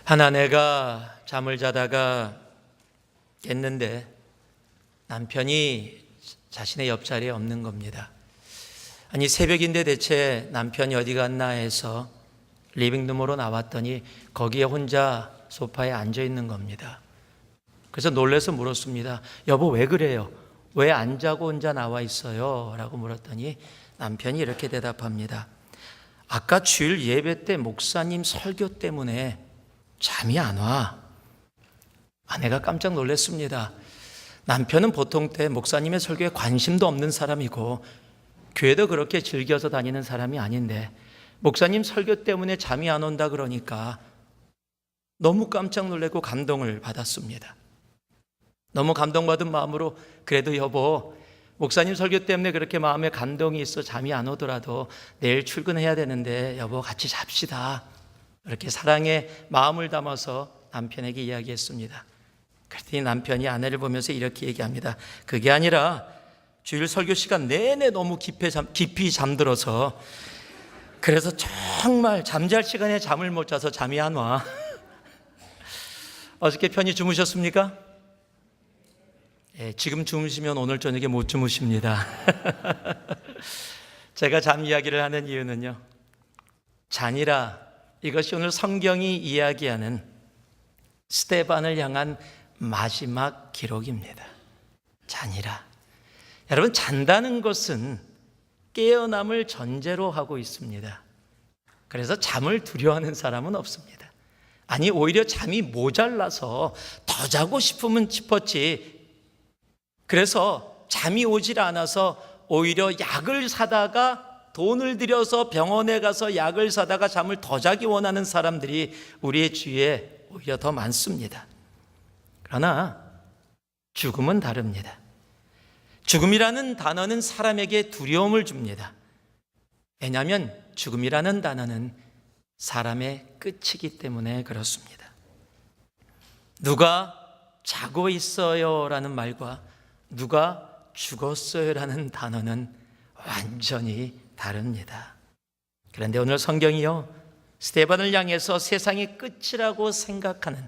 한 아내가 잠을 자다가 깼는데 남편이 자신의 옆자리에 없는 겁니다. 아니, 새벽인데 대체 남편이 어디 갔나 해서 리빙룸으로 나왔더니 거기에 혼자 소파에 앉아 있는 겁니다. 그래서 놀라서 물었습니다. 여보, 왜 그래요? 왜 안 자고 혼자 나와 있어요? 라고 물었더니 남편이 이렇게 대답합니다. 아까 주일 예배 때 목사님 설교 때문에 잠이 안 와. 아내가 깜짝 놀랐습니다. 남편은 보통 때 목사님의 설교에 관심도 없는 사람이고 교회도 그렇게 즐겨서 다니는 사람이 아닌데 목사님 설교 때문에 잠이 안 온다 그러니까 너무 깜짝 놀라고 감동을 받았습니다. 너무 감동받은 마음으로 그래도 여보, 목사님 설교 때문에 그렇게 마음에 감동이 있어 잠이 안 오더라도 내일 출근해야 되는데 여보 같이 잡시다. 이렇게 사랑의 마음을 담아서 남편에게 이야기했습니다. 그랬더니 남편이 아내를 보면서 이렇게 얘기합니다. 그게 아니라 주일 설교 시간 내내 너무 깊이 잠들어서 그래서 정말 잠잘 시간에 잠을 못 자서 잠이 안 와. 어저께 편히 주무셨습니까? 예, 지금 주무시면 오늘 저녁에 못 주무십니다. 제가 잠 이야기를 하는 이유는요, 잔이라 이것이 오늘 성경이 이야기하는 스데반을 향한 마지막 기록입니다. 잔이라. 여러분, 잔다는 것은 깨어남을 전제로 하고 있습니다. 그래서 잠을 두려워하는 사람은 없습니다. 아니, 오히려 잠이 모자라서 더 자고 싶으면 싶었지. 그래서 잠이 오질 않아서 오히려 약을 사다가 돈을 들여서 병원에 가서 약을 사다가 잠을 더 자기 원하는 사람들이 우리의 주위에 오히려 더 많습니다. 그러나 죽음은 다릅니다. 죽음이라는 단어는 사람에게 두려움을 줍니다. 왜냐하면 죽음이라는 단어는 사람의 끝이기 때문에 그렇습니다. 누가 자고 있어요 라는 말과 누가 죽었어요 라는 단어는 완전히 다릅니다. 그런데 오늘 성경이요, 스데반을 향해서 세상의 끝이라고 생각하는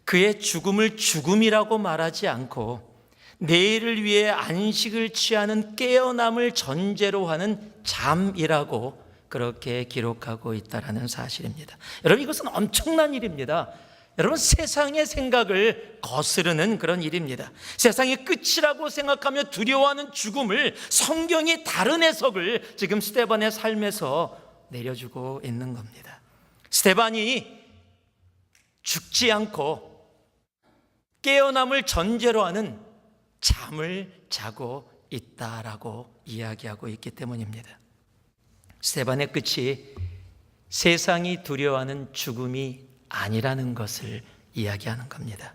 그의 죽음을 죽음이라고 말하지 않고 내일을 위해 안식을 취하는 깨어남을 전제로 하는 잠이라고 그렇게 기록하고 있다는 사실입니다. 여러분, 이것은 엄청난 일입니다. 여러분, 세상의 생각을 거스르는 그런 일입니다. 세상의 끝이라고 생각하며 두려워하는 죽음을 성경이 다른 해석을 지금 스데반의 삶에서 내려주고 있는 겁니다. 스데반이 죽지 않고 깨어남을 전제로 하는 잠을 자고 있다라고 이야기하고 있기 때문입니다. 스데반의 끝이 세상이 두려워하는 죽음이 아니라는 것을 이야기하는 겁니다.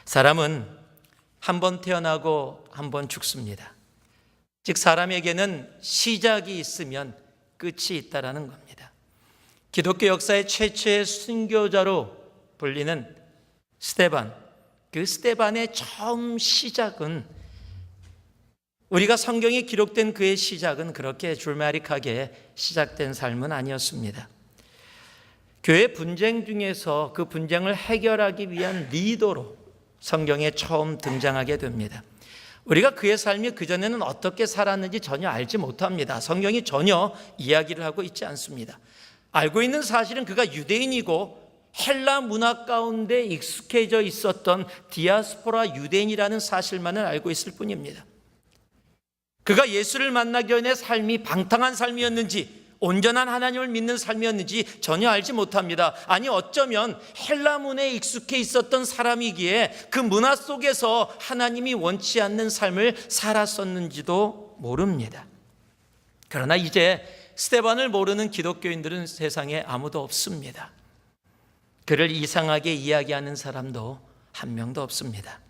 사람은 한 번 태어나고 한 번 죽습니다. 즉, 사람에게는 시작이 있으면 끝이 있다라는 겁니다. 기독교 역사의 최초의 순교자로 불리는 스데반, 그 스데반의 처음 시작은, 우리가 성경에 기록된 그의 시작은 그렇게 줄마릭하게 시작된 삶은 아니었습니다. 교회 분쟁 중에서 그 분쟁을 해결하기 위한 리더로 성경에 처음 등장하게 됩니다. 우리가 그의 삶이 그전에는 어떻게 살았는지 전혀 알지 못합니다. 성경이 전혀 이야기를 하고 있지 않습니다. 알고 있는 사실은 그가 유대인이고 헬라 문화 가운데 익숙해져 있었던 디아스포라 유대인이라는 사실만을 알고 있을 뿐입니다. 그가 예수를 만나기 전에 삶이 방탕한 삶이었는지 온전한 하나님을 믿는 삶이었는지 전혀 알지 못합니다. 아니, 어쩌면 헬라 문화에 익숙해 있었던 사람이기에 그 문화 속에서 하나님이 원치 않는 삶을 살았었는지도 모릅니다. 그러나 이제 스데반을 모르는 기독교인들은 세상에 아무도 없습니다. 그를 이상하게 이야기하는 사람도 한 명도 없습니다.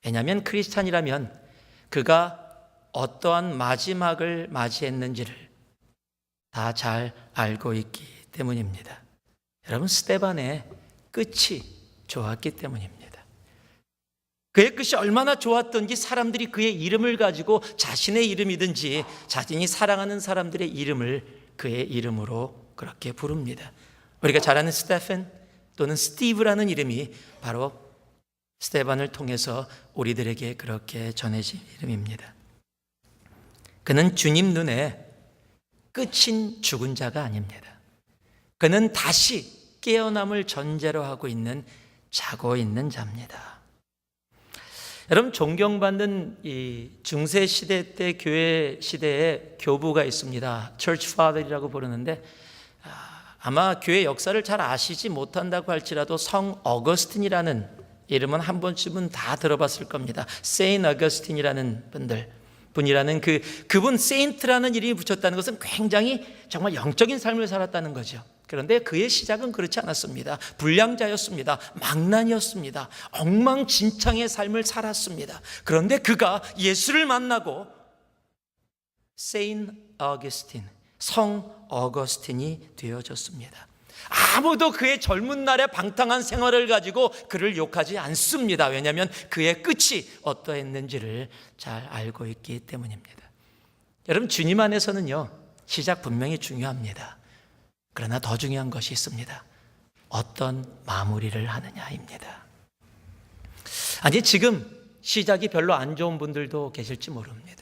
왜냐하면 크리스찬이라면 그가 어떠한 마지막을 맞이했는지를 다 잘 알고 있기 때문입니다. 여러분, 스데반의 끝이 좋았기 때문입니다. 그의 끝이 얼마나 좋았던지 사람들이 그의 이름을 가지고 자신의 이름이든지 자신이 사랑하는 사람들의 이름을 그의 이름으로 그렇게 부릅니다. 우리가 잘 아는 스테픈, 또는 스티브라는 이름이 바로 스데반을 통해서 우리들에게 그렇게 전해진 이름입니다. 그는 주님 눈에 끝인 죽은 자가 아닙니다. 그는 다시 깨어남을 전제로 하고 있는 자고 있는 자입니다. 여러분, 존경받는 이 중세 시대 때 교회 시대에 교부가 있습니다. Church Father이라고 부르는데 아마 교회 역사를 잘 아시지 못한다고 할지라도 성 어거스틴이라는 이름은 한 번쯤은 다 들어봤을 겁니다. 세인 어거스틴이라는 분이라는 그분 세인트라는 이름이 붙였다는 것은 굉장히 정말 영적인 삶을 살았다는 거죠. 그런데 그의 시작은 그렇지 않았습니다. 불량자였습니다. 망난이었습니다. 엉망진창의 삶을 살았습니다. 그런데 그가 예수를 만나고 세인 어거스틴, 성 어거스틴이 되어졌습니다. 아무도 그의 젊은 날의 방탕한 생활을 가지고 그를 욕하지 않습니다. 왜냐하면 그의 끝이 어떠했는지를 잘 알고 있기 때문입니다. 여러분, 주님 안에서는요, 시작 분명히 중요합니다. 그러나 더 중요한 것이 있습니다. 어떤 마무리를 하느냐입니다. 아니, 지금 시작이 별로 안 좋은 분들도 계실지 모릅니다.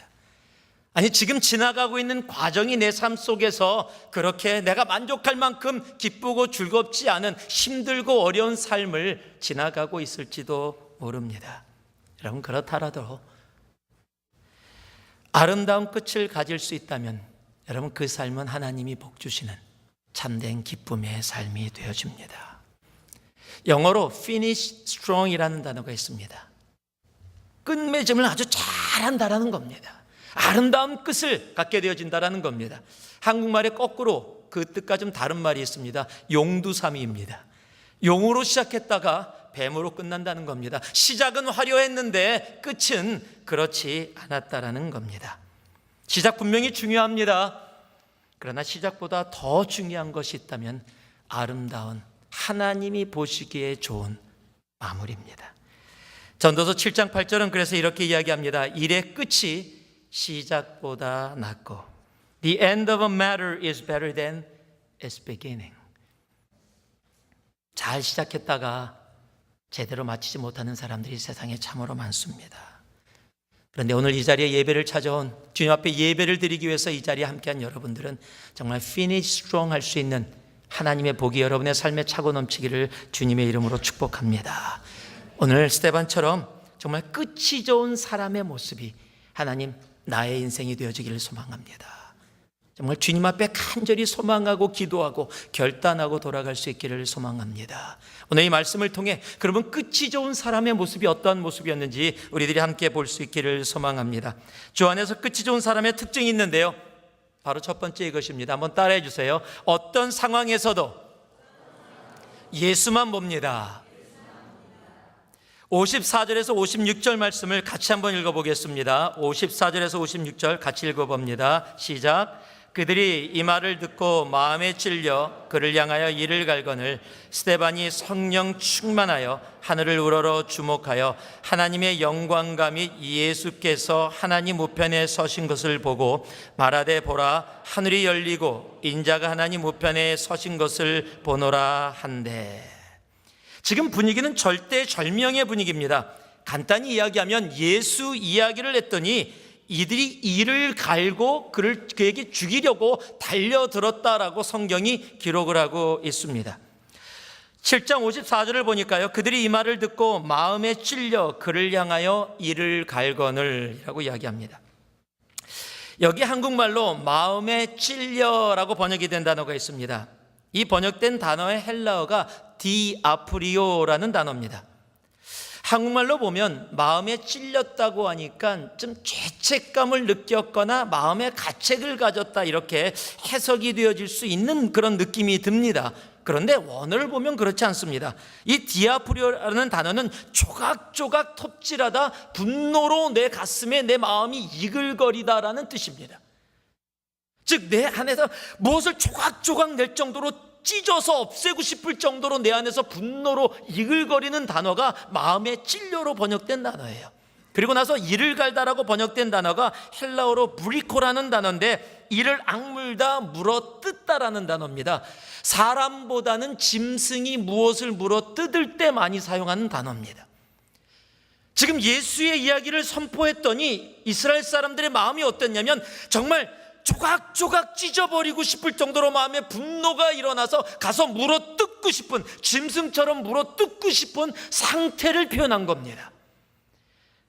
아니, 지금 지나가고 있는 과정이 내 삶 속에서 그렇게 내가 만족할 만큼 기쁘고 즐겁지 않은 힘들고 어려운 삶을 지나가고 있을지도 모릅니다. 여러분, 그렇더라도 아름다운 끝을 가질 수 있다면 여러분, 그 삶은 하나님이 복 주시는 참된 기쁨의 삶이 되어집니다. 영어로 finish strong이라는 단어가 있습니다. 끝맺음을 아주 잘한다라는 겁니다. 아름다운 끝을 갖게 되어진다라는 겁니다. 한국말에 거꾸로 그 뜻과 좀 다른 말이 있습니다. 용두삼이입니다. 용으로 시작했다가 뱀으로 끝난다는 겁니다. 시작은 화려했는데 끝은 그렇지 않았다라는 겁니다. 시작 분명히 중요합니다. 그러나 시작보다 더 중요한 것이 있다면 아름다운, 하나님이 보시기에 좋은 마무리입니다. 전도서 7장 8절은 그래서 이렇게 이야기합니다. 일의 끝이 시작보다 낫고 The end of a matter is better than its beginning. 잘 시작했다가 제대로 마치지 못하는 사람들이 세상에 참으로 많습니다. 그런데 오늘 이 자리에 예배를 찾아온, 주님 앞에 예배를 드리기 위해서 이 자리에 함께한 여러분들은 정말 finish strong 할 수 있는 하나님의 복이 여러분의 삶에 차고 넘치기를 주님의 이름으로 축복합니다. 오늘 스데반처럼 정말 끝이 좋은 사람의 모습이 하나님 나의 인생이 되어지기를 소망합니다. 정말 주님 앞에 간절히 소망하고 기도하고 결단하고 돌아갈 수 있기를 소망합니다. 오늘 이 말씀을 통해 그러면 끝이 좋은 사람의 모습이 어떠한 모습이었는지 우리들이 함께 볼 수 있기를 소망합니다. 주 안에서 끝이 좋은 사람의 특징이 있는데요, 바로 첫 번째 이것입니다. 한번 따라해 주세요. 어떤 상황에서도 예수만 봅니다. 54절에서 56절 말씀을 같이 한번 읽어보겠습니다. 54절에서 56절 같이 읽어봅니다. 시작. 그들이 이 말을 듣고 마음에 찔려 그를 향하여 이를 갈거늘 스데반이 성령 충만하여 하늘을 우러러 주목하여 하나님의 영광과 및 예수께서 하나님 우편에 서신 것을 보고 말하되 보라 하늘이 열리고 인자가 하나님 우편에 서신 것을 보노라 한대. 지금 분위기는 절대절명의 분위기입니다. 간단히 이야기하면 예수 이야기를 했더니 이들이 이를 갈고 그에게 죽이려고 달려들었다라고 성경이 기록을 하고 있습니다. 7장 54절을 보니까요, 그들이 이 말을 듣고 마음에 찔려 그를 향하여 이를 갈거늘 이라고 이야기합니다. 여기 한국말로 마음에 찔려라고 번역이 된 단어가 있습니다. 이 번역된 단어의 헬라어가 디아프리오라는 단어입니다. 한국말로 보면 마음에 찔렸다고 하니까 좀 죄책감을 느꼈거나 마음의 가책을 가졌다 이렇게 해석이 되어질 수 있는 그런 느낌이 듭니다. 그런데 원어를 보면 그렇지 않습니다. 이 디아프리오라는 단어는 조각조각 톱질하다, 분노로 내 가슴에 내 마음이 이글거리다라는 뜻입니다. 즉 내 안에서 무엇을 조각조각 낼 정도로 찢어서 없애고 싶을 정도로 내 안에서 분노로 이글거리는 단어가 마음의 찔려로 번역된 단어예요. 그리고 나서 이를 갈다라고 번역된 단어가 헬라어로 브리코라는 단어인데 이를 악물다 물어 뜯다라는 단어입니다. 사람보다는 짐승이 무엇을 물어 뜯을 때 많이 사용하는 단어입니다. 지금 예수의 이야기를 선포했더니 이스라엘 사람들의 마음이 어땠냐면 정말 조각조각 찢어버리고 싶을 정도로 마음에 분노가 일어나서 가서 물어 뜯고 싶은, 짐승처럼 물어 뜯고 싶은 상태를 표현한 겁니다.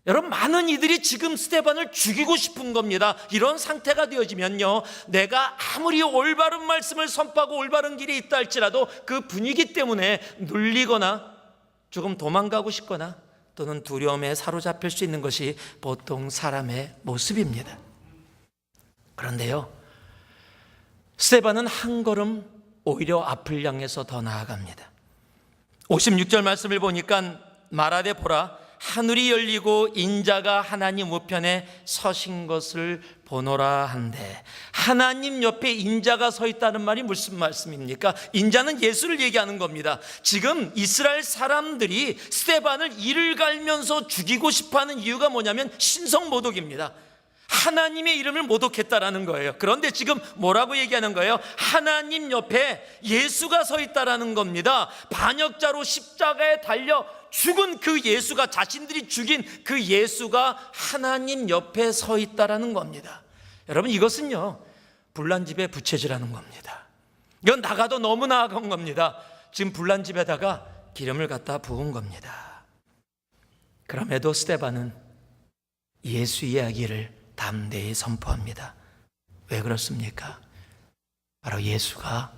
여러분, 많은 이들이 지금 스데반을 죽이고 싶은 겁니다. 이런 상태가 되어지면요, 내가 아무리 올바른 말씀을 선포하고 올바른 길에 있다 할지라도 그 분위기 때문에 눌리거나 조금 도망가고 싶거나 또는 두려움에 사로잡힐 수 있는 것이 보통 사람의 모습입니다. 그런데요, 스데반은 한 걸음 오히려 앞을 향해서 더 나아갑니다. 56절 말씀을 보니까 말하되 보라, 하늘이 열리고 인자가 하나님 우편에 서신 것을 보노라 한데, 하나님 옆에 인자가 서 있다는 말이 무슨 말씀입니까? 인자는 예수를 얘기하는 겁니다. 지금 이스라엘 사람들이 스데반을 이를 갈면서 죽이고 싶어하는 이유가 뭐냐면 신성모독입니다. 하나님의 이름을 모독했다라는 거예요. 그런데 지금 뭐라고 얘기하는 거예요? 하나님 옆에 예수가 서 있다라는 겁니다. 반역자로 십자가에 달려 죽은 그 예수가, 자신들이 죽인 그 예수가 하나님 옆에 서 있다라는 겁니다. 여러분, 이것은요, 불난 집에 부채질하는 겁니다. 이건 나가도 너무 나아간 겁니다. 지금 불난 집에다가 기름을 갖다 부은 겁니다. 그럼에도 스데반은 예수 이야기를 담대히 선포합니다. 왜 그렇습니까? 바로 예수가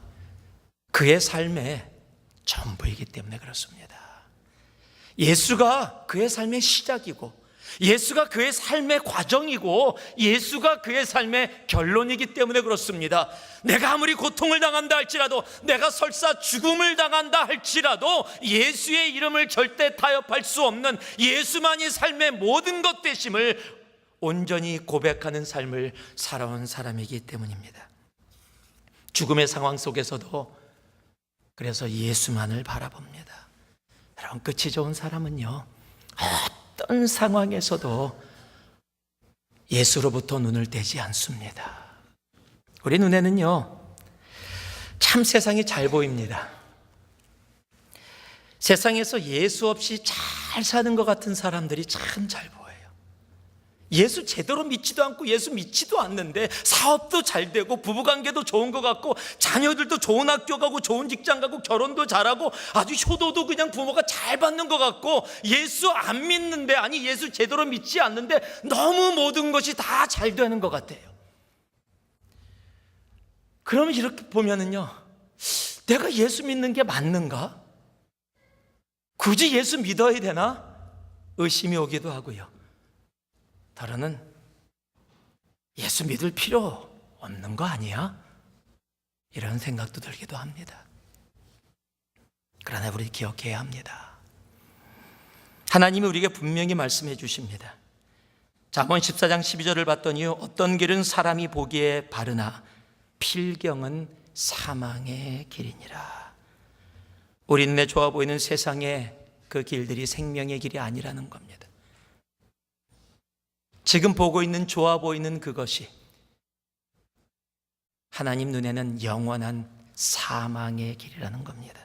그의 삶의 전부이기 때문에 그렇습니다. 예수가 그의 삶의 시작이고, 예수가 그의 삶의 과정이고, 예수가 그의 삶의 결론이기 때문에 그렇습니다. 내가 아무리 고통을 당한다 할지라도, 내가 설사 죽음을 당한다 할지라도 예수의 이름을 절대 타협할 수 없는, 예수만이 삶의 모든 것 되심을 온전히 고백하는 삶을 살아온 사람이기 때문입니다. 죽음의 상황 속에서도 그래서 예수만을 바라봅니다. 여러분, 끝이 좋은 사람은요, 어떤 상황에서도 예수로부터 눈을 떼지 않습니다. 우리 눈에는요, 참 세상이 잘 보입니다. 세상에서 예수 없이 잘 사는 것 같은 사람들이 참 잘 보여요. 예수 제대로 믿지도 않고 예수 믿지도 않는데 사업도 잘 되고 부부관계도 좋은 것 같고 자녀들도 좋은 학교 가고 좋은 직장 가고 결혼도 잘하고 아주 효도도 그냥 부모가 잘 받는 것 같고, 예수 안 믿는데, 아니 예수 제대로 믿지 않는데 너무 모든 것이 다 잘 되는 것 같아요. 그러면 이렇게 보면은요, 내가 예수 믿는 게 맞는가? 굳이 예수 믿어야 되나? 의심이 오기도 하고요. 다른은 예수 믿을 필요 없는 거 아니야? 이런 생각도 들기도 합니다. 그러나 우리 기억해야 합니다. 하나님이 우리에게 분명히 말씀해 주십니다. 잠언 14장 12절을 봤더니 어떤 길은 사람이 보기에 바르나 필경은 사망의 길이니라. 우리 눈에 좋아 보이는 세상의 그 길들이 생명의 길이 아니라는 겁니다. 지금 보고 있는 좋아 보이는 그것이 하나님 눈에는 영원한 사망의 길이라는 겁니다.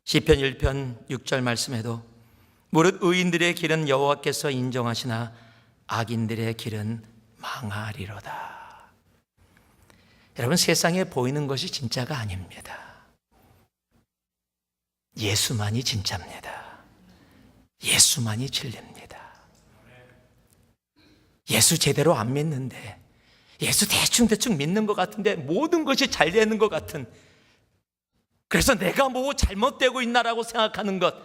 시편 1편 6절 말씀에도 무릇 의인들의 길은 여호와께서 인정하시나 악인들의 길은 망하리로다. 여러분, 세상에 보이는 것이 진짜가 아닙니다. 예수만이 진짜입니다. 예수만이 진리입니다. 예수 제대로 안 믿는데, 예수 대충 믿는 것 같은데 모든 것이 잘 되는 것 같은, 그래서 내가 뭐 잘못되고 있나라고 생각하는 것,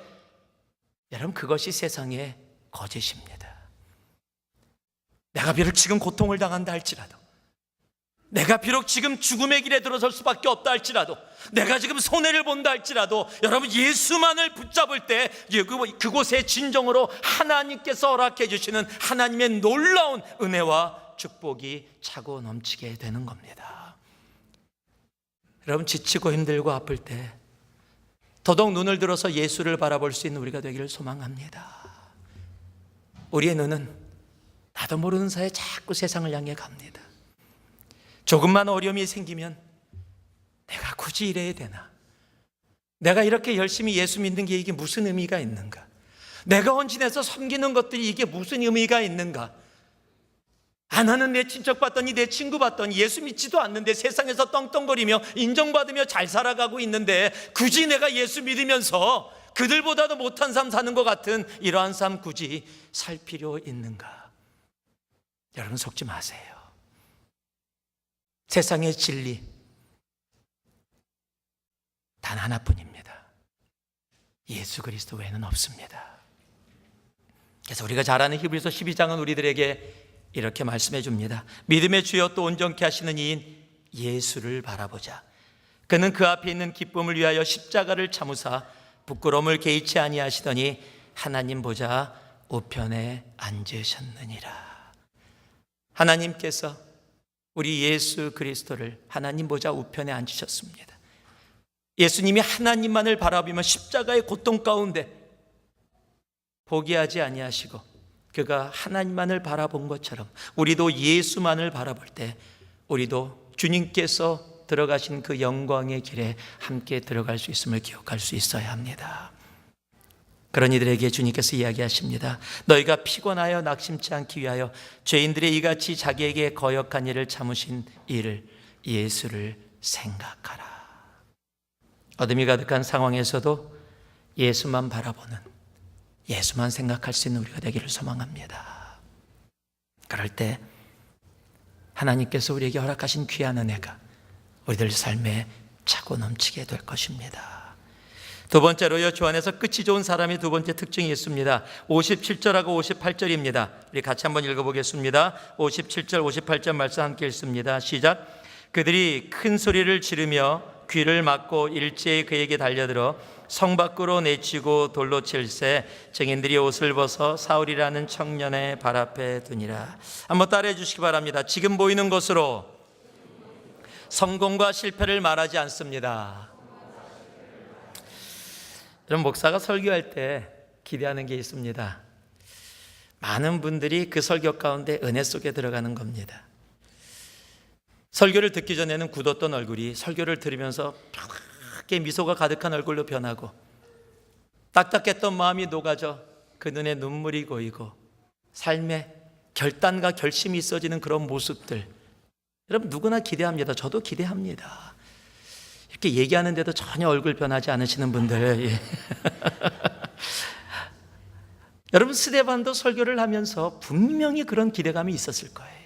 여러분, 그것이 세상의 거짓입니다. 내가 비록 지금 고통을 당한다 할지라도, 내가 비록 지금 죽음의 길에 들어설 수밖에 없다 할지라도, 내가 지금 손해를 본다 할지라도, 여러분, 예수만을 붙잡을 때 그곳의 진정으로 하나님께서 허락해 주시는 하나님의 놀라운 은혜와 축복이 차고 넘치게 되는 겁니다. 여러분, 지치고 힘들고 아플 때 더더욱 눈을 들어서 예수를 바라볼 수 있는 우리가 되기를 소망합니다. 우리의 눈은 나도 모르는 사이에 자꾸 세상을 향해 갑니다. 조금만 어려움이 생기면 내가 굳이 이래야 되나? 내가 이렇게 열심히 예수 믿는 게 이게 무슨 의미가 있는가? 내가 헌신해서 섬기는 것들이 이게 무슨 의미가 있는가? 안 하는 내 친척 봤더니, 내 친구 봤더니 예수 믿지도 않는데 세상에서 떵떵거리며 인정받으며 잘 살아가고 있는데 굳이 내가 예수 믿으면서 그들보다도 못한 삶 사는 것 같은 이러한 삶 굳이 살 필요 있는가? 여러분 속지 마세요. 세상의 진리 단 하나뿐입니다. 예수 그리스도 외에는 없습니다. 그래서 우리가 잘 아는 히브리서 12장은 우리들에게 이렇게 말씀해 줍니다. 믿음의 주여 또 온전케 하시는 이인 예수를 바라보자. 그는 그 앞에 있는 기쁨을 위하여 십자가를 참으사 부끄러움을 개의치 아니하시더니 하나님 보좌 우편에 앉으셨느니라. 하나님께서 우리 예수 그리스도를 하나님 보좌 우편에 앉으셨습니다. 예수님이 하나님만을 바라보며 십자가의 고통 가운데 포기하지 아니하시고 그가 하나님만을 바라본 것처럼 우리도 예수만을 바라볼 때 우리도 주님께서 들어가신 그 영광의 길에 함께 들어갈 수 있음을 기억할 수 있어야 합니다. 그런 이들에게 주님께서 이야기하십니다. 너희가 피곤하여 낙심치 않기 위하여 죄인들의 이같이 자기에게 거역한 일을 참으신 이를 예수를 생각하라. 어둠이 가득한 상황에서도 예수만 바라보는, 예수만 생각할 수 있는 우리가 되기를 소망합니다. 그럴 때 하나님께서 우리에게 허락하신 귀한 은혜가 우리들 삶에 차고 넘치게 될 것입니다. 두 번째로요, 주 안에서 끝이 좋은 사람의 두 번째 특징이 있습니다. 57절하고 58절입니다. 우리 같이 한번 읽어보겠습니다. 57절 58절 말씀 함께 읽습니다. 시작. 그들이 큰 소리를 지르며 귀를 막고 일제히 그에게 달려들어 성 밖으로 내치고 돌로 칠새 증인들이 옷을 벗어 사울이라는 청년의 발 앞에 두니라. 한번 따라해 주시기 바랍니다. 지금 보이는 것으로 성공과 실패를 말하지 않습니다. 여러분, 목사가 설교할 때 기대하는 게 있습니다. 많은 분들이 그 설교 가운데 은혜 속에 들어가는 겁니다. 설교를 듣기 전에는 굳었던 얼굴이 설교를 들으면서 밝게 미소가 가득한 얼굴로 변하고 딱딱했던 마음이 녹아져 그 눈에 눈물이 고이고 삶에 결단과 결심이 있어지는 그런 모습들, 여러분 누구나 기대합니다. 저도 기대합니다. 이렇게 얘기하는데도 전혀 얼굴 변하지 않으시는 분들, 예. 여러분 스데반도 설교를 하면서 분명히 그런 기대감이 있었을 거예요.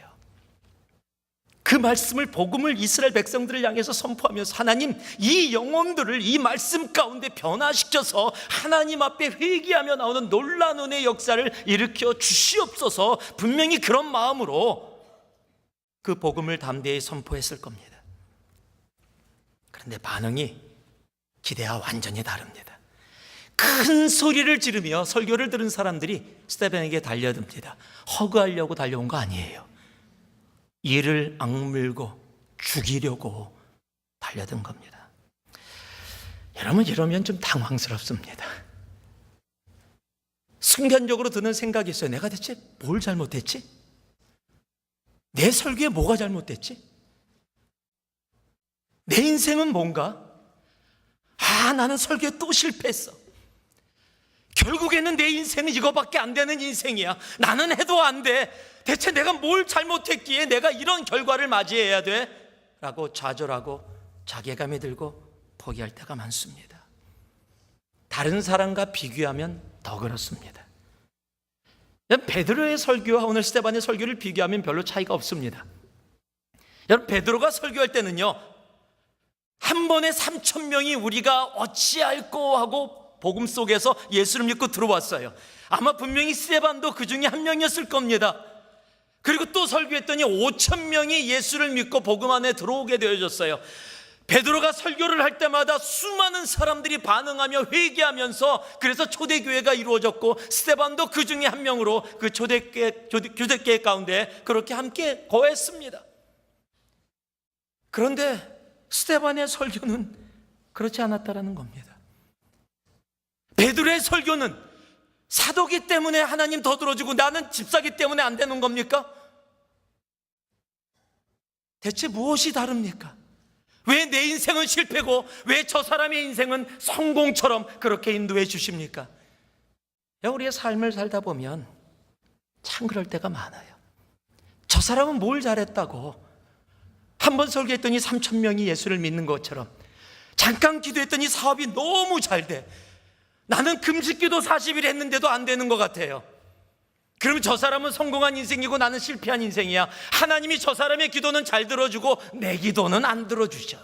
그 말씀을, 복음을 이스라엘 백성들을 향해서 선포하면서 하나님, 이 영혼들을 이 말씀 가운데 변화시켜서 하나님 앞에 회개하며 나오는 놀라운 은혜의 역사를 일으켜 주시옵소서, 분명히 그런 마음으로 그 복음을 담대히 선포했을 겁니다. 그런데 반응이 기대와 완전히 다릅니다. 큰 소리를 지르며 설교를 들은 사람들이 스데반에게 달려듭니다. 허그하려고 달려온 거 아니에요. 이를 악물고 죽이려고 달려든 겁니다. 여러분, 이러면 좀 당황스럽습니다. 순간적으로 드는 생각이 있어요. 내가 대체 뭘 잘못했지? 내 설교에 뭐가 잘못됐지? 내 인생은 뭔가? 나는 설교에 또 실패했어. 결국에는 내 인생은 이거밖에 안 되는 인생이야. 나는 해도 안 돼. 대체 내가 뭘 잘못했기에 내가 이런 결과를 맞이해야 돼? 라고 좌절하고 자괴감이 들고 포기할 때가 많습니다. 다른 사람과 비교하면 더 그렇습니다. 베드로의 설교와 오늘 스데반의 설교를 비교하면 별로 차이가 없습니다. 여러분, 베드로가 설교할 때는요, 한 번에 3,000명이 우리가 어찌할꼬 하고 복음 속에서 예수를 믿고 들어왔어요. 아마 분명히 스데반도 그 중에 한 명이었을 겁니다. 그리고 또 설교했더니 5,000명이 예수를 믿고 복음 안에 들어오게 되어졌어요. 베드로가 설교를 할 때마다 수많은 사람들이 반응하며 회개하면서 그래서 초대교회가 이루어졌고, 스데반도 그 중에 한 명으로 그 교대교회 가운데 그렇게 함께 거했습니다. 그런데 스데반의 설교는 그렇지 않았다라는 겁니다. 베드로의 설교는 사도기 때문에 하나님 더 들어주고 나는 집사기 때문에 안 되는 겁니까? 대체 무엇이 다릅니까? 왜 내 인생은 실패고 왜 저 사람의 인생은 성공처럼 그렇게 인도해 주십니까? 우리의 삶을 살다 보면 참 그럴 때가 많아요. 저 사람은 뭘 잘했다고, 한 번 설교했더니 3,000명이 예수를 믿는 것처럼, 잠깐 기도했더니 사업이 너무 잘 돼. 나는 금식기도 40일 했는데도 안 되는 것 같아요. 그럼 저 사람은 성공한 인생이고 나는 실패한 인생이야. 하나님이 저 사람의 기도는 잘 들어주고 내 기도는 안 들어주셔.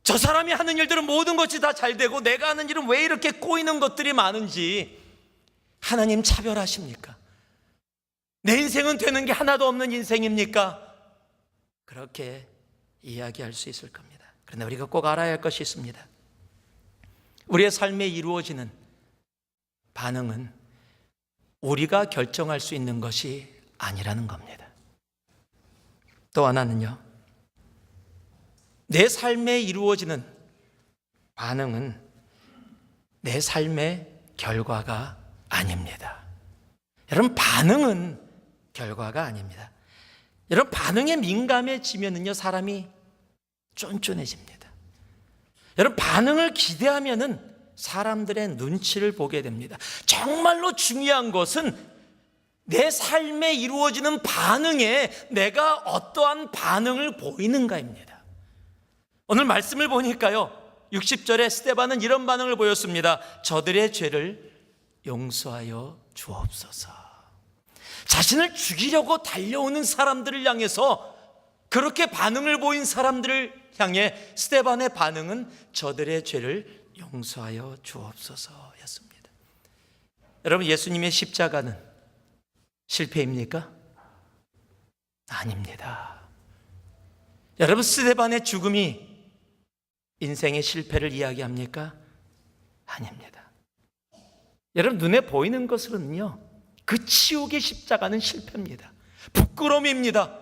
저 사람이 하는 일들은 모든 것이 다 잘 되고 내가 하는 일은 왜 이렇게 꼬이는 것들이 많은지 하나님 차별하십니까? 내 인생은 되는 게 하나도 없는 인생입니까? 그렇게 이야기할 수 있을 겁니다. 그런데 우리가 꼭 알아야 할 것이 있습니다. 우리의 삶에 이루어지는 반응은 우리가 결정할 수 있는 것이 아니라는 겁니다. 또 하나는요, 내 삶에 이루어지는 반응은 내 삶의 결과가 아닙니다. 여러분, 반응은 결과가 아닙니다. 여러분, 반응에 민감해지면은요, 사람이 쫀쫀해집니다. 여러분, 반응을 기대하면은 사람들의 눈치를 보게 됩니다. 정말로 중요한 것은 내 삶에 이루어지는 반응에 내가 어떠한 반응을 보이는가입니다. 오늘 말씀을 보니까요, 60절에 스데반은 이런 반응을 보였습니다. 저들의 죄를 용서하여 주옵소서. 자신을 죽이려고 달려오는 사람들을 향해서 그렇게 반응을 보인 사람들을 향해 스데반의 반응은 저들의 죄를 용서하여 주옵소서였습니다. 여러분, 예수님의 십자가는 실패입니까? 아닙니다. 여러분, 스데반의 죽음이 인생의 실패를 이야기합니까? 아닙니다. 여러분, 눈에 보이는 것으로는요, 그 치욕의 십자가는 실패입니다. 부끄러움입니다.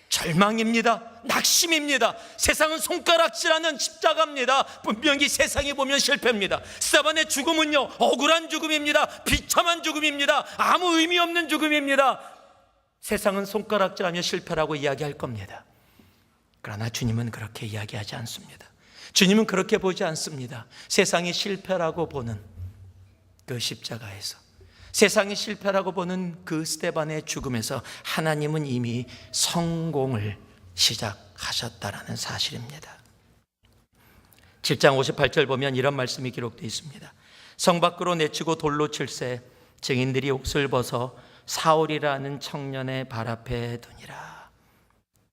절망입니다. 낙심입니다. 세상은 손가락질하는 십자가입니다. 분명히 세상이 보면 실패입니다. 스데반의 죽음은요, 억울한 죽음입니다. 비참한 죽음입니다. 아무 의미 없는 죽음입니다. 세상은 손가락질하며 실패라고 이야기할 겁니다. 그러나 주님은 그렇게 이야기하지 않습니다. 주님은 그렇게 보지 않습니다. 세상이 실패라고 보는 그 십자가에서, 세상이 실패라고 보는 그 스데반의 죽음에서 하나님은 이미 성공을 시작하셨다라는 사실입니다. 7장 58절 보면 이런 말씀이 기록되어 있습니다. 성 밖으로 내치고 돌로 칠새 증인들이 옷을 벗어 사울이라는 청년의 발 앞에 두니라.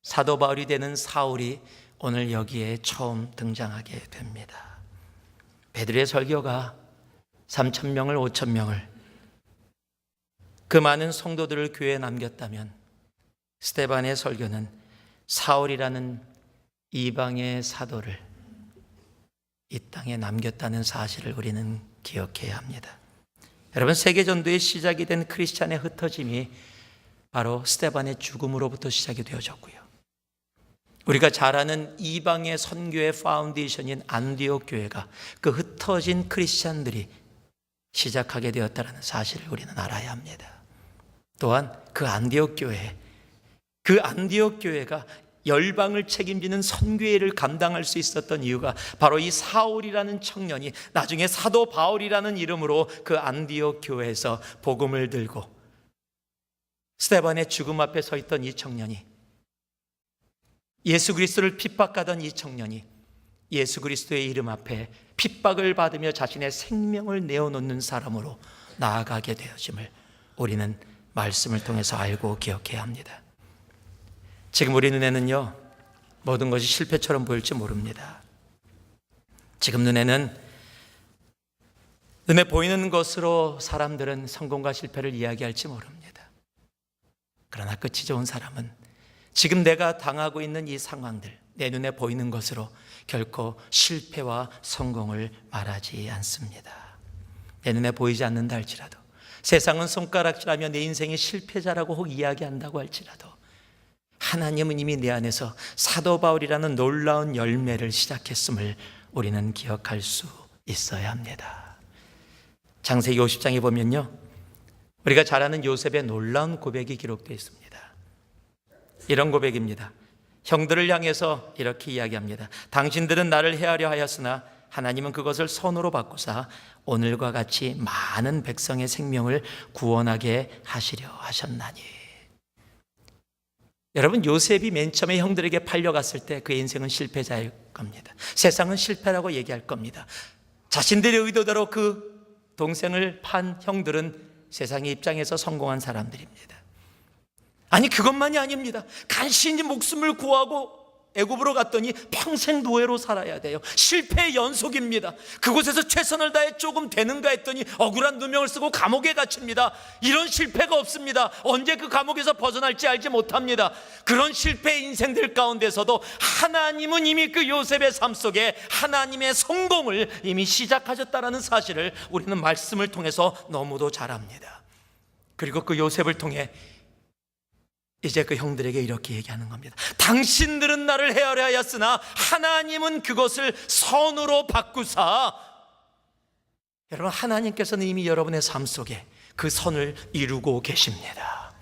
사도 바울이 되는 사울이 오늘 여기에 처음 등장하게 됩니다. 베드로의 설교가 3,000명을 5,000명을 그 많은 성도들을 교회에 남겼다면 스데반의 설교는 사울이라는 이방의 사도를 이 땅에 남겼다는 사실을 우리는 기억해야 합니다. 여러분, 세계전도의 시작이 된 크리스찬의 흩어짐이 바로 스데반의 죽음으로부터 시작이 되어졌고요, 우리가 잘 아는 이방의 선교의 파운데이션인 안디옥 교회가 그 흩어진 크리스찬들이 시작하게 되었다는 사실을 우리는 알아야 합니다. 또한 그 안디옥 교회가 열방을 책임지는 선교회를 감당할 수 있었던 이유가 바로 이 사울이라는 청년이 나중에 사도 바울이라는 이름으로 그 안디옥 교회에서 복음을 들고 스데반의 죽음 앞에 서 있던 이 청년이, 예수 그리스도를 핍박하던 이 청년이 예수 그리스도의 이름 앞에 핍박을 받으며 자신의 생명을 내어놓는 사람으로 나아가게 되어짐을 우리는 말씀을 통해서 알고 기억해야 합니다. 지금 우리 눈에는요, 모든 것이 실패처럼 보일지 모릅니다. 지금 눈에 보이는 것으로 사람들은 성공과 실패를 이야기할지 모릅니다. 그러나 끝이 좋은 사람은 지금 내가 당하고 있는 이 상황들, 내 눈에 보이는 것으로 결코 실패와 성공을 말하지 않습니다. 내 눈에 보이지 않는다 할지라도, 세상은 손가락질하며 내 인생의 실패자라고 혹 이야기한다고 할지라도, 하나님은 이미 내 안에서 사도 바울이라는 놀라운 열매를 시작했음을 우리는 기억할 수 있어야 합니다. 창세기 50장에 보면요, 우리가 잘 아는 요셉의 놀라운 고백이 기록되어 있습니다. 이런 고백입니다. 형들을 향해서 이렇게 이야기합니다. 당신들은 나를 해하려 하였으나 하나님은 그것을 선으로 바꾸사 오늘과 같이 많은 백성의 생명을 구원하게 하시려 하셨나니. 여러분, 요셉이 맨 처음에 형들에게 팔려갔을 때 그의 인생은 실패자일 겁니다. 세상은 실패라고 얘기할 겁니다. 자신들의 의도대로 그 동생을 판 형들은 세상의 입장에서 성공한 사람들입니다. 아니, 그것만이 아닙니다. 간신히 목숨을 구하고 애굽으로 갔더니 평생 노예로 살아야 돼요. 실패의 연속입니다. 그곳에서 최선을 다해 조금 되는가 했더니 억울한 누명을 쓰고 감옥에 갇힙니다. 이런 실패가 없습니다. 언제 그 감옥에서 벗어날지 알지 못합니다. 그런 실패의 인생들 가운데서도 하나님은 이미 그 요셉의 삶 속에 하나님의 성공을 이미 시작하셨다는 사실을 우리는 말씀을 통해서 너무도 잘 압니다. 그리고 그 요셉을 통해 이제 그 형들에게 이렇게 얘기하는 겁니다. 당신들은 나를 해하려 하였으나 하나님은 그것을 선으로 바꾸사. 여러분, 하나님께서는 이미 여러분의 삶 속에 그 선을 이루고 계십니다.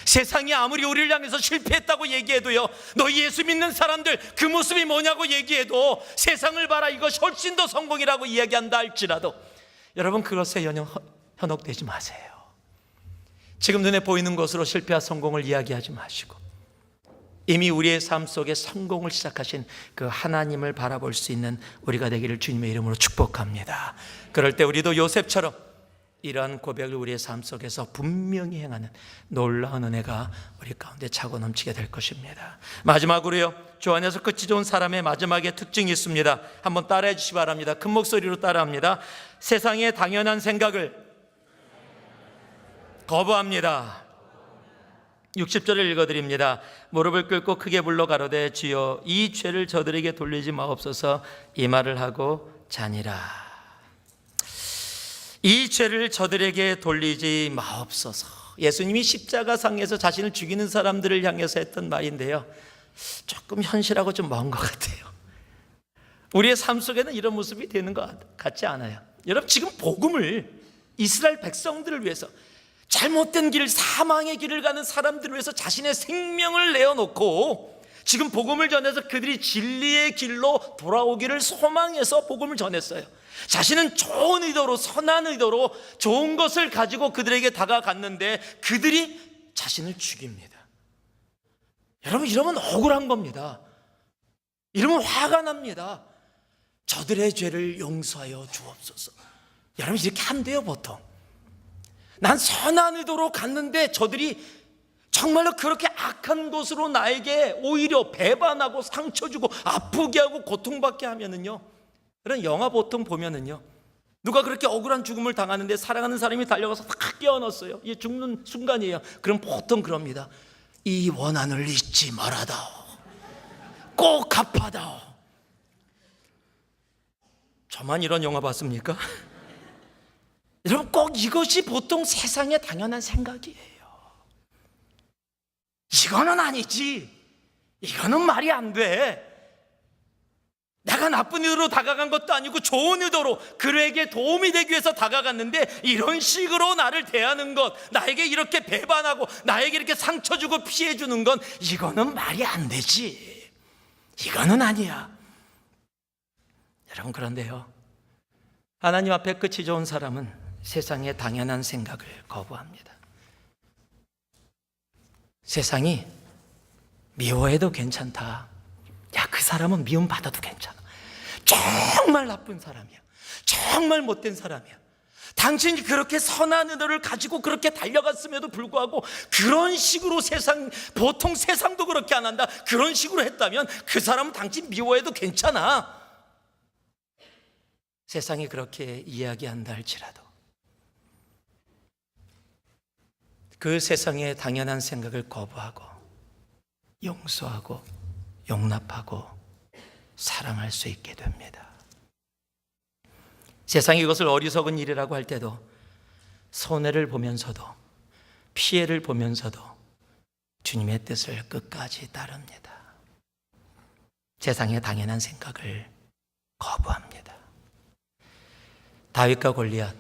세상이 아무리 우리를 향해서 실패했다고 얘기해도요, 너 예수 믿는 사람들 그 모습이 뭐냐고 얘기해도 세상을 봐라, 이것이 훨씬 더 성공이라고 이야기한다 할지라도 여러분, 그것에 현혹되지 마세요. 지금 눈에 보이는 것으로 실패와 성공을 이야기하지 마시고 이미 우리의 삶 속에 성공을 시작하신 그 하나님을 바라볼 수 있는 우리가 되기를 주님의 이름으로 축복합니다. 그럴 때 우리도 요셉처럼 이러한 고백을 우리의 삶 속에서 분명히 행하는 놀라운 은혜가 우리 가운데 차고 넘치게 될 것입니다. 마지막으로요, 주 안에서 끝이 좋은 사람의 마지막에 특징이 있습니다. 한번 따라해 주시기 바랍니다. 큰 목소리로 따라합니다. 세상의 당연한 생각을 거부합니다. 60절을 읽어드립니다. 무릎을 꿇고 크게 불러 가로되 주여 이 죄를 저들에게 돌리지 마옵소서. 이 말을 하고 자니라. 이 죄를 저들에게 돌리지 마옵소서. 예수님이 십자가상에서 자신을 죽이는 사람들을 향해서 했던 말인데요, 조금 현실하고 좀 먼 것 같아요. 우리의 삶 속에는 이런 모습이 되는 것 같지 않아요. 여러분, 지금 복음을 이스라엘 백성들을 위해서, 잘못된 길, 사망의 길을 가는 사람들을 위해서 자신의 생명을 내어놓고 지금 복음을 전해서 그들이 진리의 길로 돌아오기를 소망해서 복음을 전했어요. 자신은 좋은 의도로, 선한 의도로 좋은 것을 가지고 그들에게 다가갔는데 그들이 자신을 죽입니다. 여러분, 이러면 억울한 겁니다. 이러면 화가 납니다. 저들의 죄를 용서하여 주옵소서. 여러분, 이렇게 안 돼요. 보통 난 선한 의도로 갔는데 저들이 정말로 그렇게 악한 것으로 나에게 오히려 배반하고 상처 주고 아프게 하고 고통받게 하면은요, 그런 영화 보통 보면은요, 누가 그렇게 억울한 죽음을 당하는데 사랑하는 사람이 달려가서 탁 껴안았어요. 이게 죽는 순간이에요. 그럼 보통 그럽니다. 이 원한을 잊지 말아다오. 꼭 갚아다오. 저만 이런 영화 봤습니까? 여러분, 꼭 이것이 보통 세상의 당연한 생각이에요. 이거는 아니지. 이거는 말이 안 돼. 내가 나쁜 의도로 다가간 것도 아니고 좋은 의도로 그에게 도움이 되기 위해서 다가갔는데 이런 식으로 나를 대하는 것, 나에게 이렇게 배반하고 나에게 이렇게 상처 주고 피해 주는 건 이거는 말이 안 되지. 이거는 아니야. 여러분, 그런데요, 하나님 앞에 끝이 좋은 사람은 세상의 당연한 생각을 거부합니다. 세상이 미워해도 괜찮다. 야, 그 사람은 미움받아도 괜찮아. 정말 나쁜 사람이야. 정말 못된 사람이야. 당신이 그렇게 선한 의도를 가지고 그렇게 달려갔음에도 불구하고 그런 식으로 보통 세상도 그렇게 안 한다. 그런 식으로 했다면 그 사람은 당신 미워해도 괜찮아. 세상이 그렇게 이야기한다 할지라도 그 세상의 당연한 생각을 거부하고 용서하고 용납하고 사랑할 수 있게 됩니다. 세상이 이것을 어리석은 일이라고 할 때도 손해를 보면서도 피해를 보면서도 주님의 뜻을 끝까지 따릅니다. 세상의 당연한 생각을 거부합니다. 다윗과 골리앗,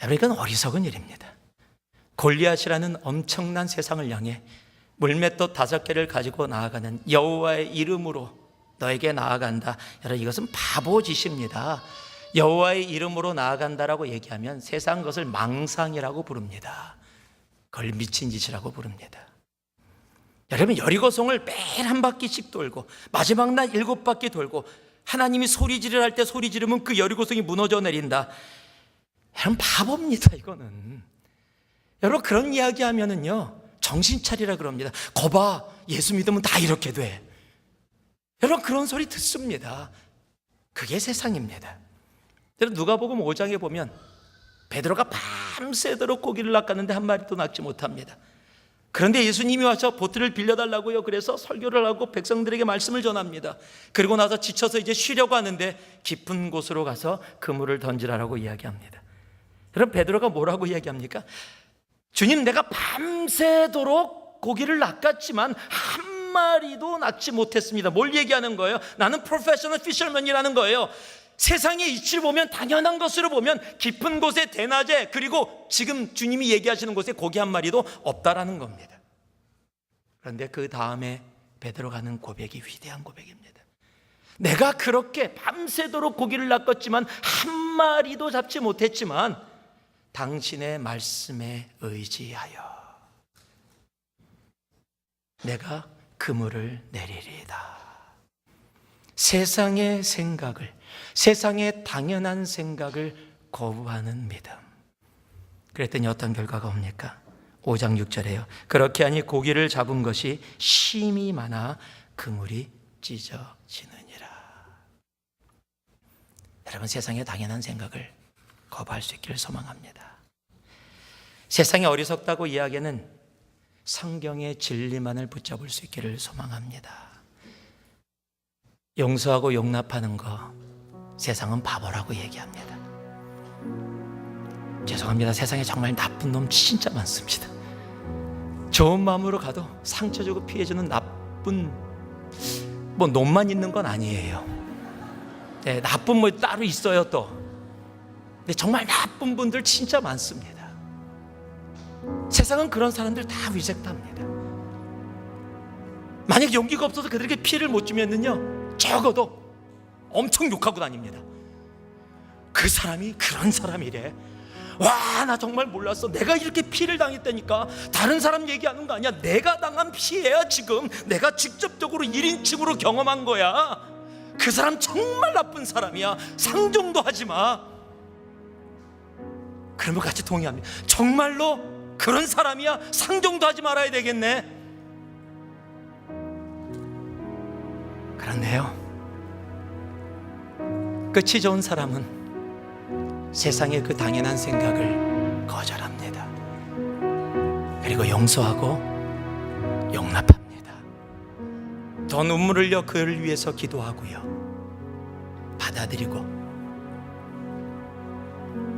여러분, 이건 어리석은 일입니다. 골리앗이라는 엄청난 세상을 향해 물맷돌 5개를 가지고 나아가는 여호와의 이름으로 너에게 나아간다. 여러분, 이것은 바보짓입니다. 여호와의 이름으로 나아간다라고 얘기하면 세상 것을 망상이라고 부릅니다. 그걸 미친 짓이라고 부릅니다. 여러분, 여리고성을 매일 한 바퀴씩 돌고 마지막 날 7바퀴 돌고 하나님이 소리 지르할 때 소리 지르면 그 여리고성이 무너져 내린다. 여러분, 바보입니다. 이거는. 여러분, 그런 이야기 하면은요 정신 차리라 그럽니다. 거봐, 예수 믿으면 다 이렇게 돼. 여러분, 그런 소리 듣습니다. 그게 세상입니다. 여러분, 누가복음 5장에 보면 베드로가 밤새도록 고기를 낚았는데 한 마리도 낚지 못합니다. 그런데 예수님이 와서 보트를 빌려달라고요. 그래서 설교를 하고 백성들에게 말씀을 전합니다. 그리고 나서 지쳐서 이제 쉬려고 하는데 깊은 곳으로 가서 그물을 던지라라고 이야기합니다. 여러분, 베드로가 뭐라고 이야기합니까? 주님, 내가 밤새도록 고기를 낚았지만 한 마리도 낚지 못했습니다. 뭘 얘기하는 거예요? 나는 프로페셔널 피셔맨이라는 거예요. 세상의 이치를 보면, 당연한 것으로 보면 깊은 곳에 대낮에, 그리고 지금 주님이 얘기하시는 곳에 고기 한 마리도 없다라는 겁니다. 그런데 그 다음에 베드로가 하는 고백이 위대한 고백입니다. 내가 그렇게 밤새도록 고기를 낚았지만 한 마리도 잡지 못했지만 당신의 말씀에 의지하여 내가 그물을 내리리이다. 세상의 생각을, 세상의 당연한 생각을 거부하는 믿음. 그랬더니 어떤 결과가 옵니까? 5장 6절에요. 그렇게 하니 고기를 잡은 것이 심이 많아 그물이 찢어지느니라. 여러분, 세상의 당연한 생각을 거부할 수 있기를 소망합니다. 세상이 어리석다고 이야기하는 성경의 진리만을 붙잡을 수 있기를 소망합니다. 용서하고 용납하는 거 세상은 바보라고 얘기합니다. 죄송합니다. 세상에 정말 나쁜 놈 진짜 많습니다. 좋은 마음으로 가도 상처 주고 피해 주는 나쁜 놈만 있는 건 아니에요. 네, 나쁜 따로 있어요 또. 근데 정말 나쁜 분들 진짜 많습니다. 세상은 그런 사람들 다 리젝트합니다. 만약 용기가 없어서 그들에게 피해를 못 주면은요 적어도 엄청 욕하고 다닙니다. 그 사람이 그런 사람이래. 와, 나 정말 몰랐어. 내가 이렇게 피해를 당했다니까. 다른 사람 얘기하는 거 아니야. 내가 당한 피해야. 지금 내가 직접적으로 1인칭으로 경험한 거야. 그 사람 정말 나쁜 사람이야. 상종도 하지 마. 그러면 같이 동의합니다. 정말로 그런 사람이야. 상종도 하지 말아야 되겠네. 그런데요, 끝이 좋은 사람은 세상의 그 당연한 생각을 거절합니다. 그리고 용서하고 용납합니다. 더 눈물을 흘려 그를 위해서 기도하고요, 받아들이고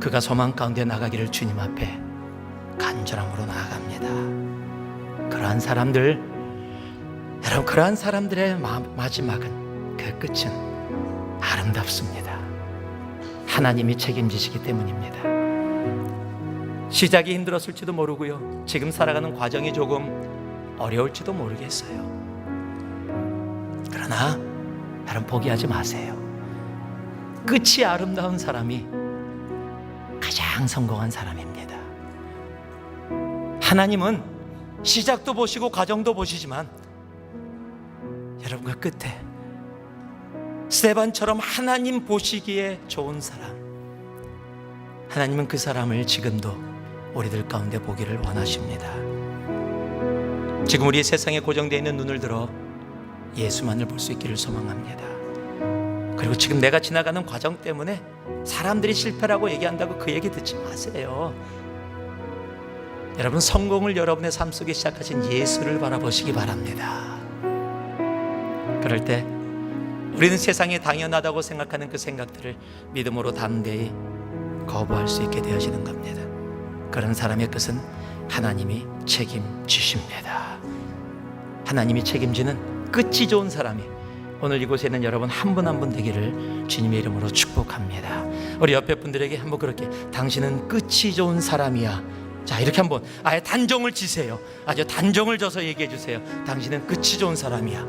그가 소망 가운데 나가기를 주님 앞에 간절함으로 나아갑니다. 그러한 사람들, 여러분, 그러한 사람들의 마지막은, 그 끝은 아름답습니다. 하나님이 책임지시기 때문입니다. 시작이 힘들었을지도 모르고요, 지금 살아가는 과정이 조금 어려울지도 모르겠어요. 그러나 여러분, 포기하지 마세요. 끝이 아름다운 사람이 가장 성공한 사람입니다. 하나님은 시작도 보시고 과정도 보시지만 여러분, 그 끝에 스데반처럼 하나님 보시기에 좋은 사람, 하나님은 그 사람을 지금도 우리들 가운데 보기를 원하십니다. 지금 우리 세상에 고정되어 있는 눈을 들어 예수만을 볼 수 있기를 소망합니다. 그리고 지금 내가 지나가는 과정 때문에 사람들이 실패라고 얘기한다고 그 얘기 듣지 마세요. 여러분, 성공을 여러분의 삶 속에 시작하신 예수를 바라보시기 바랍니다. 그럴 때 우리는 세상에 당연하다고 생각하는 그 생각들을 믿음으로 담대히 거부할 수 있게 되어지는 겁니다. 그런 사람의 끝은 하나님이 책임지십니다. 하나님이 책임지는 끝이 좋은 사람이 오늘 이곳에 있는 여러분 한 분 한 분 되기를 주님의 이름으로 축복합니다. 우리 옆에 분들에게 한번 그렇게, 당신은 끝이 좋은 사람이야 자, 이렇게 한번 아예 단정을 지세요. 아주 단정을 져서 얘기해 주세요. 당신은 끝이 좋은 사람이야.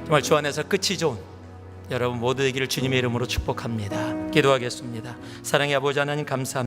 정말 주 안에서 끝이 좋은 여러분 모두 되기를 주님의 이름으로 축복합니다. 기도하겠습니다. 사랑의 아버지 하나님 감사합니다.